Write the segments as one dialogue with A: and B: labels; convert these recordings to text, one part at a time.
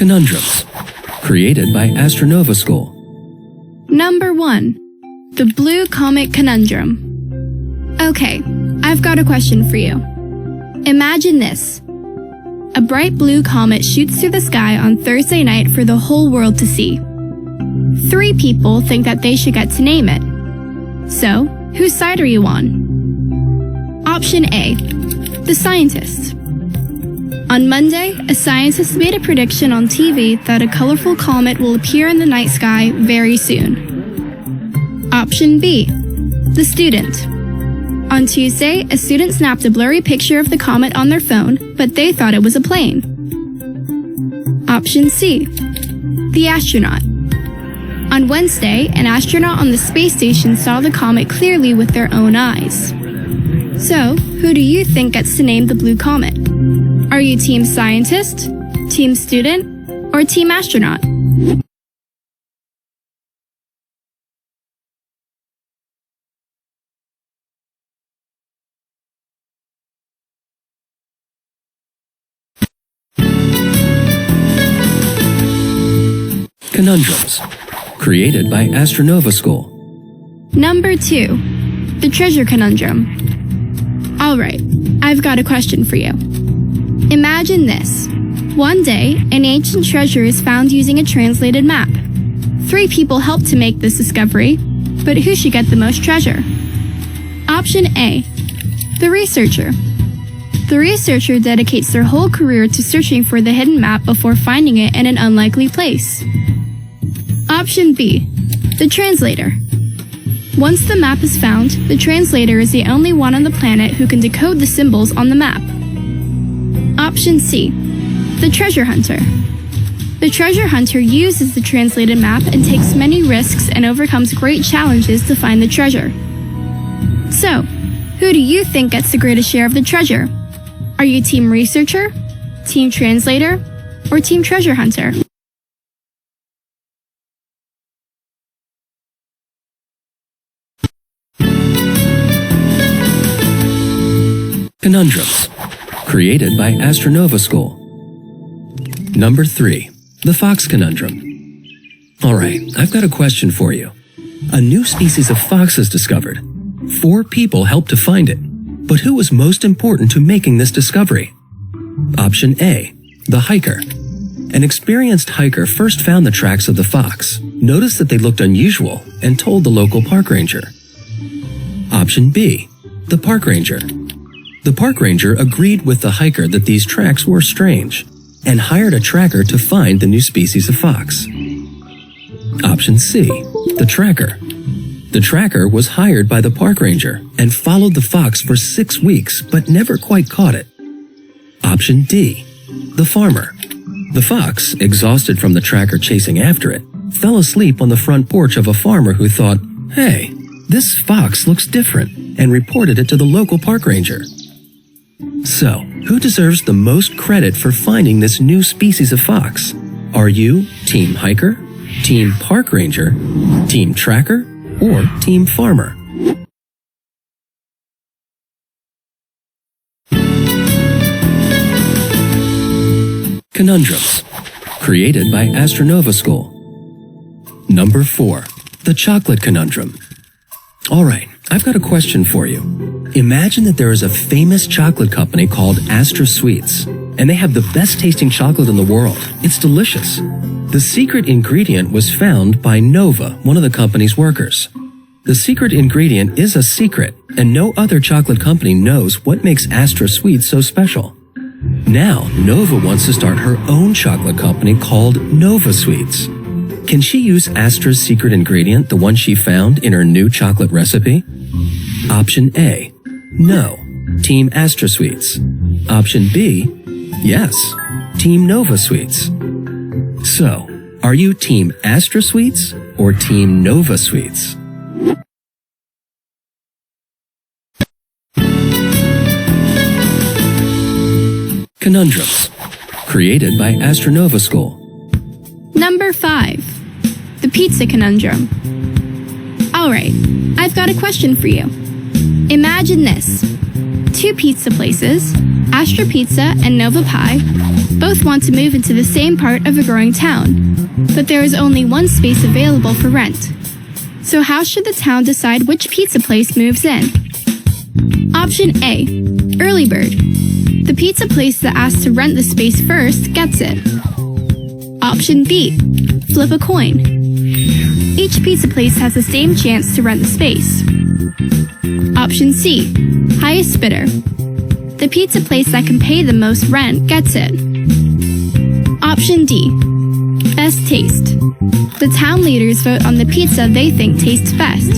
A: Conundrums. Created by Astronova School.
B: Number 1. The Blue Comet Conundrum. Okay, I've got a question for you. Imagine this. A bright blue comet shoots through the sky on Thursday night for the whole world to see. 3 people think that they should get to name it. So, whose side are you on? Option A. The scientists. On Monday, a scientist made a prediction on TV that a colorful comet will appear in the night sky very soon. Option B. The student. On Tuesday, a student snapped a blurry picture of the comet on their phone, but they thought it was a plane. Option C. The astronaut. On Wednesday, an astronaut on the space station saw the comet clearly with their own eyes. So, who do you think gets to name the blue comet? Are you Team Scientist, Team Student, or Team Astronaut?
A: Conundrums. Created by Astronova School.
B: Number 2. The Treasure Conundrum. Alright, I've got a question for you. Imagine this. One day, an ancient treasure is found using a translated map. 3 people helped to make this discovery, but who should get the most treasure? Option A. The researcher. The researcher dedicates their whole career to searching for the hidden map before finding it in an unlikely place. Option B. The translator. Once the map is found, the translator is the only one on the planet who can decode the symbols on the map. Option C. The treasure hunter. The treasure hunter uses the translated map and takes many risks and overcomes great challenges to find the treasure. So, who do you think gets the greatest share of the treasure? Are you Team Researcher, Team Translator, or Team Treasure Hunter?
A: Conundrums. Created by Astronova School. Number 3. The Fox Conundrum. Alright, I've got a question for you. A new species of fox is discovered. 4 people helped to find it. But who was most important to making this discovery? Option A. The hiker. An experienced hiker first found the tracks of the fox, noticed that they looked unusual, and told the local park ranger. Option B. The park ranger. The park ranger agreed with the hiker that these tracks were strange, and hired a tracker to find the new species of fox. Option C. The tracker. The tracker was hired by the park ranger and followed the fox for 6 weeks but never quite caught it. Option D. The farmer. The fox, exhausted from the tracker chasing after it, fell asleep on the front porch of a farmer who thought, "Hey, this fox looks different," and reported it to the local park ranger. So, who deserves the most credit for finding this new species of fox? Are you Team Hiker, Team Park Ranger, Team Tracker, or Team Farmer? Conundrums. Created by Astronova School. Number 4. The Chocolate Conundrum. Alright, I've got a question for you. Imagine that there is a famous chocolate company called Astra Sweets, and they have the best tasting chocolate in the world. It's delicious. The secret ingredient was found by Nova, one of the company's workers. The secret ingredient is a secret, and no other chocolate company knows what makes Astra Sweets so special. Now, Nova wants to start her own chocolate company called Nova Sweets. Can she use Astra's secret ingredient, the one she found in her new chocolate recipe? Option A. No. Team Astra Sweets. Option B. Yes. Team Nova Sweets. So, are you Team Astra Sweets or Team Nova Sweets? Conundrums. Created by Astronova School.
B: Number 5. The Pizza Conundrum. Alright, I've got a question for you. Imagine this. two pizza places, Astra Pizza and Nova Pie, both want to move into the same part of a growing town, but there is only one space available for rent. So how should the town decide which pizza place moves in? Option A. Early bird. The pizza place that asks to rent the space first gets it. Option B. Flip a coin. Each pizza place has the same chance to rent the space. Option C. Highest bidder. The pizza place that can pay the most rent gets it. Option D. Best taste. The town leaders vote on the pizza they think tastes best.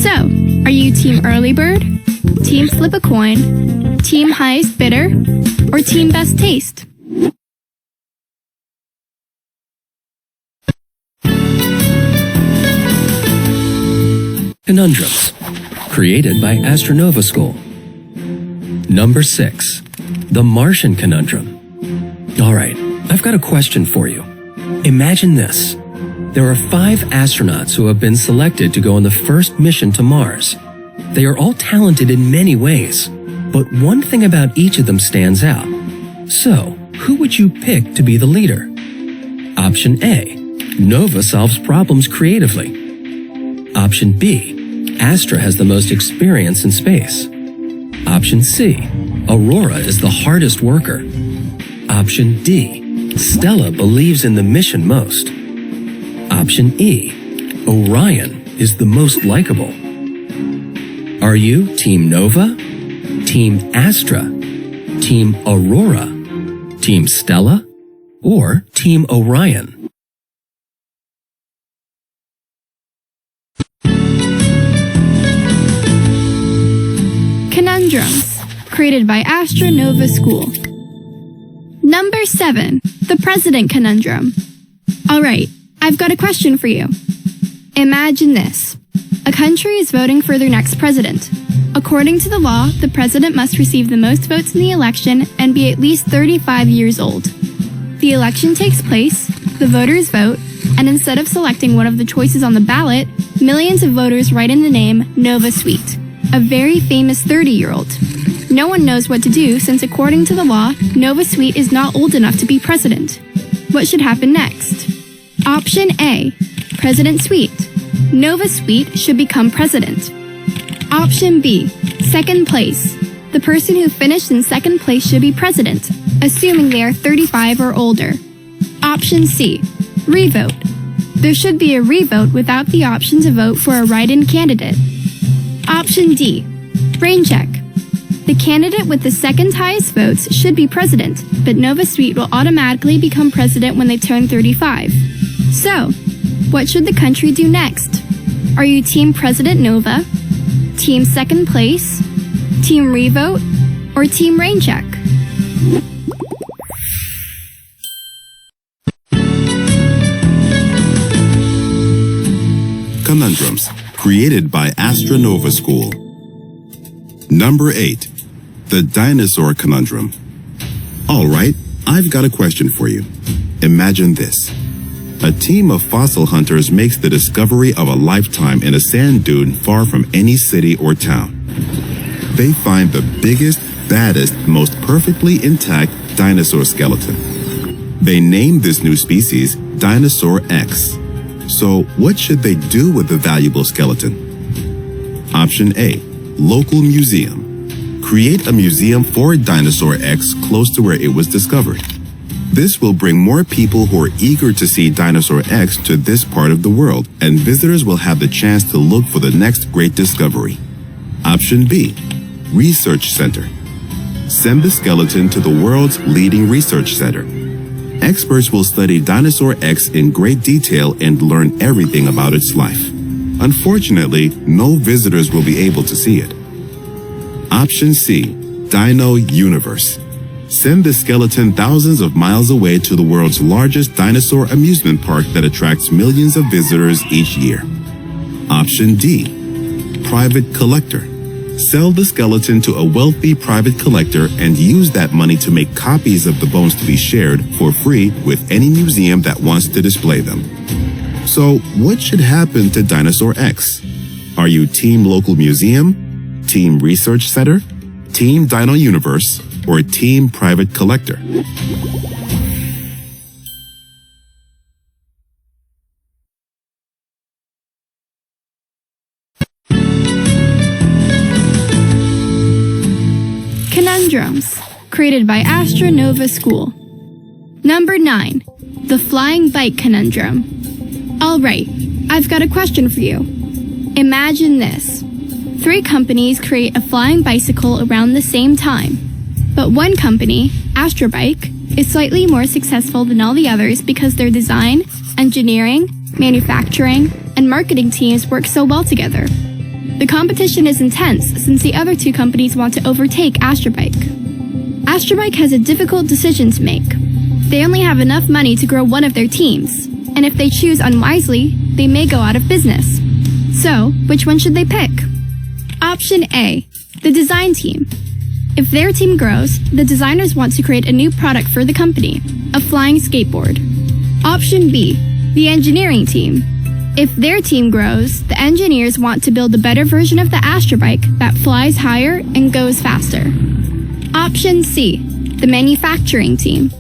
B: So, are you Team Early Bird, Team Flip a Coin, Team Highest Bidder, or Team Best Taste?
A: Conundrums, created by Astronova School. Number 6. The Martian Conundrum. Alright, I've got a question for you. Imagine this. There are 5 astronauts who have been selected to go on the first mission to Mars. They are all talented in many ways, but one thing about each of them stands out. So, who would you pick to be the leader? Option A. Nova solves problems creatively. Option B. Astra has the most experience in space. Option C. Aurora is the hardest worker. Option D. Stella believes in the mission most. Option E. Orion is the most likable. Are you Team Nova, Team Astra, Team Aurora, Team Stella, or Team Orion?
B: Conundrums, created by Astronova School. Number 7. The President Conundrum. Alright, I've got a question for you. Imagine this. A country is voting for their next president. According to the law, the president must receive the most votes in the election and be at least 35 years old. The election takes place, the voters vote, and instead of selecting one of the choices on the ballot, millions of voters write in the name Nova Sweet, a very famous 30-year-old. No one knows what to do since according to the law, Nova Sweet is not old enough to be president. What should happen next? Option A. President Sweet. Nova Sweet should become president. Option B. Second place. The person who finished in second place should be president, assuming they are 35 or older. Option C. Revote. There should be a revote without the option to vote for a write-in candidate. Option D. Rain check. The candidate with the second highest votes should be president, but Nova Sweet will automatically become president when they turn 35. So, what should the country do next? Are you Team President Nova, Team Second Place, Team Revote, or Team Rain Check?
C: Conundrums, created by Astronova School. Number 8. The Dinosaur Conundrum. Alright, I've got a question for you. Imagine this. A team of fossil hunters makes the discovery of a lifetime in a sand dune far from any city or town. They find the biggest, baddest, most perfectly intact dinosaur skeleton. They name this new species Dinosaur X. So, what should they do with the valuable skeleton? Option A. Local museum. Create a museum for Dinosaur X close to where it was discovered. This will bring more people who are eager to see Dinosaur X to this part of the world, and visitors will have the chance to look for the next great discovery. Option B. Research Center. Send the skeleton to the world's leading research center. Experts will study Dinosaur X in great detail and learn everything about its life. Unfortunately, no visitors will be able to see it. Option C. Dino Universe. Send the skeleton thousands of miles away to the world's largest dinosaur amusement park that attracts millions of visitors each year. Option D. Private Collector. Sell the skeleton to a wealthy private collector and use that money to make copies of the bones to be shared for free with any museum that wants to display them. So, what should happen to Dinosaur X? Are you Team Local Museum, Team Research Center, Team Dino Universe or Team Private Collector?
B: Conundrums, created by Astronova School. Number 9. The Flying Bike Conundrum. Alright, I've got a question for you. Imagine this. 3 companies create a flying bicycle around the same time. But one company, Astrobike, is slightly more successful than all the others because their design, engineering, manufacturing, and marketing teams work so well together. The competition is intense since the other 2 companies want to overtake Astrobike. Astrobike has a difficult decision to make. They only have enough money to grow one of their teams, and if they choose unwisely, they may go out of business. So, which one should they pick? Option A, the design team. If their team grows, the designers want to create a new product for the company, a flying skateboard. Option B, the engineering team. If their team grows, the engineers want to build a better version of the Astrobike that flies higher and goes faster. Option C, the manufacturing team.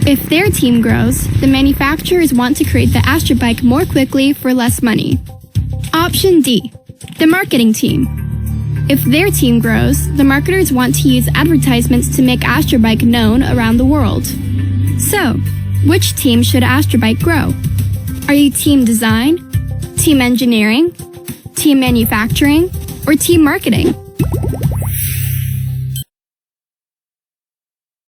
B: If their team grows, the manufacturers want to create the Astrobike more quickly for less money. Option D, the marketing team. If their team grows, the marketers want to use advertisements to make Astrobike known around the world. So, which team should Astrobike grow? Are you team design, team engineering, team manufacturing, or team marketing?